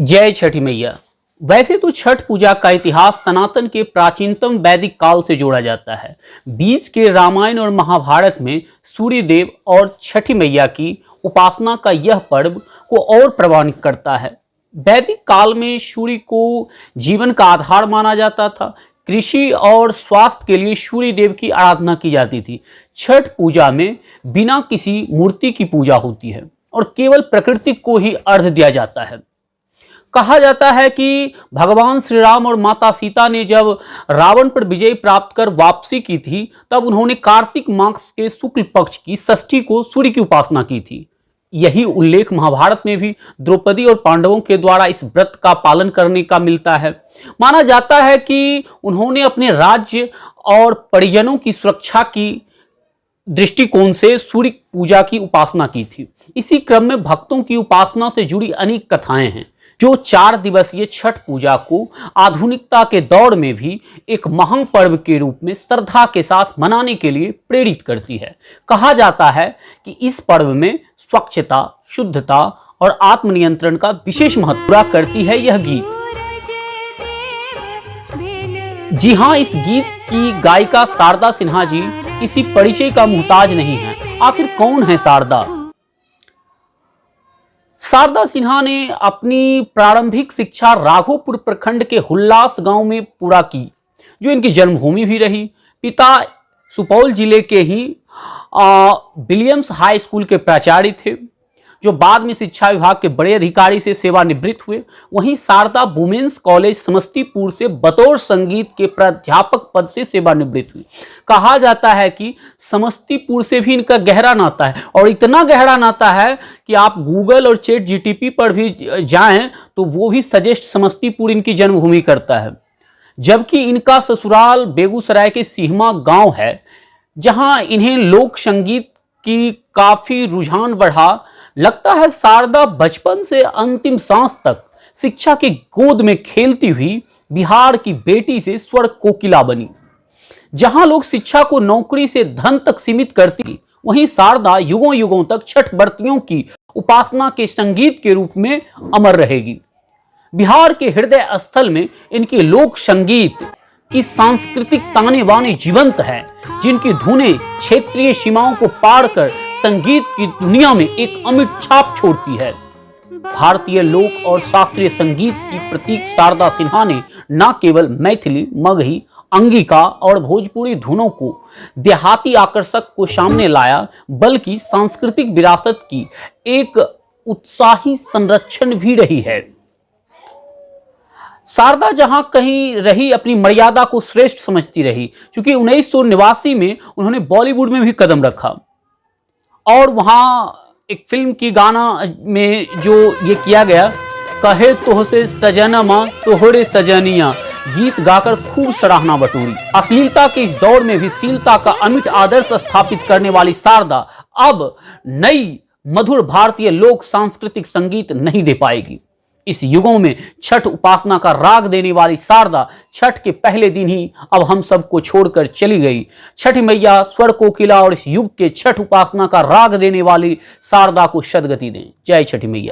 जय छठी मैया। वैसे तो छठ पूजा का इतिहास सनातन के प्राचीनतम वैदिक काल से जोड़ा जाता है। बीच के रामायण और महाभारत में सूर्य देव और छठी मैया की उपासना का यह पर्व को और प्रवाहित करता है। वैदिक काल में सूर्य को जीवन का आधार माना जाता था। कृषि और स्वास्थ्य के लिए सूर्य देव की आराधना की जाती थी। छठ पूजा में बिना किसी मूर्ति की पूजा होती है और केवल प्रकृति को ही अर्घ्य दिया जाता है। कहा जाता है कि भगवान श्री राम और माता सीता ने जब रावण पर विजय प्राप्त कर वापसी की थी, तब उन्होंने कार्तिक मास के शुक्ल पक्ष की षष्ठी को सूर्य की उपासना की थी। यही उल्लेख महाभारत में भी द्रौपदी और पांडवों के द्वारा इस व्रत का पालन करने का मिलता है। माना जाता है कि उन्होंने अपने राज्य और परिजनों की सुरक्षा की दृष्टिकोण से सूर्य पूजा की उपासना की थी। इसी क्रम में भक्तों की उपासना से जुड़ी अनेक कथाएं हैं, जो 4 दिवसीय छठ पूजा को आधुनिकता के दौर में भी एक महान पर्व के रूप में श्रद्धा के साथ मनाने के लिए प्रेरित करती है। कहा जाता है कि इस पर्व में स्वच्छता, शुद्धता और आत्मनियंत्रण का विशेष महत्व पूरा करती है यह गीत। जी हाँ, इस गीत की गायिका शारदा सिन्हा जी किसी परिचय का मुहताज नहीं है। आखिर कौन है शारदा? शारदा सिन्हा ने अपनी प्रारंभिक शिक्षा राघोपुर प्रखंड के हुल्लास गांव में पूरा की, जो इनकी जन्मभूमि भी रही। पिता सुपौल जिले के ही विलियम्स हाई स्कूल के प्राचार्य थे, जो बाद में शिक्षा विभाग के बड़े अधिकारी से सेवानिवृत्त हुए। वहीं शारदा वुमेन्स कॉलेज समस्तीपुर से बतौर संगीत के प्राध्यापक पद से सेवानिवृत्त हुई। कहा जाता है कि समस्तीपुर से भी इनका गहरा नाता है, और इतना गहरा नाता है कि आप गूगल और चैट जीटीपी पर भी जाएं तो वो भी सजेस्ट समस्तीपुर इनकी जन्मभूमि करता है। जबकि इनका ससुराल बेगूसराय के सिहमा गांव है, जहां इन्हें लोक संगीत की काफी रुझान बढ़ा। लगता है शारदा बचपन से अंतिम सांस तक शिक्षा की गोद में खेलती हुई बिहार की बेटी से स्वर कोकिला बनी। जहां लोग शिक्षा को नौकरी से धन तक सीमित करती थी, वहीं शारदा युगों युगों तक छठ व्रतियों की उपासना के संगीत के रूप में अमर रहेगी। बिहार के हृदय स्थल में इनके लोक संगीत की सांस्कृतिक ताने बाने जीवंत है, जिनकी धुनें क्षेत्रीय सीमाओं को पार कर संगीत की दुनिया में एक अमिट छाप छोड़ती है। भारतीय लोक और शास्त्रीय संगीत की प्रतीक शारदा सिन्हा ने न केवल मैथिली, मगही, अंगिका और भोजपुरी धुनों को देहाती आकर्षक को सामने लाया, बल्कि सांस्कृतिक विरासत की एक उत्साही संरक्षण भी रही है। शारदा जहां कहीं रही, अपनी मर्यादा को श्रेष्ठ समझती रही। क्योंकि 1989 में उन्होंने बॉलीवुड में भी कदम रखा, और वहां एक फिल्म की गाना में जो ये किया गया, कहे तोहसे सजनमा तोहरे सजनिया, गीत गाकर खूब सराहना बटोरी। अश्लीलता के इस दौर में भी शीलता का अमिट आदर्श स्थापित करने वाली शारदा अब नई मधुर भारतीय लोक सांस्कृतिक संगीत नहीं दे पाएगी। इस युगों में छठ उपासना का राग देने वाली शारदा छठ के पहले दिन ही अब हम सबको छोड़कर चली गई। छठ मैया स्वर कोकिला और इस युग के छठ उपासना का राग देने वाली शारदा को सदगति दें। जय छठी मैया।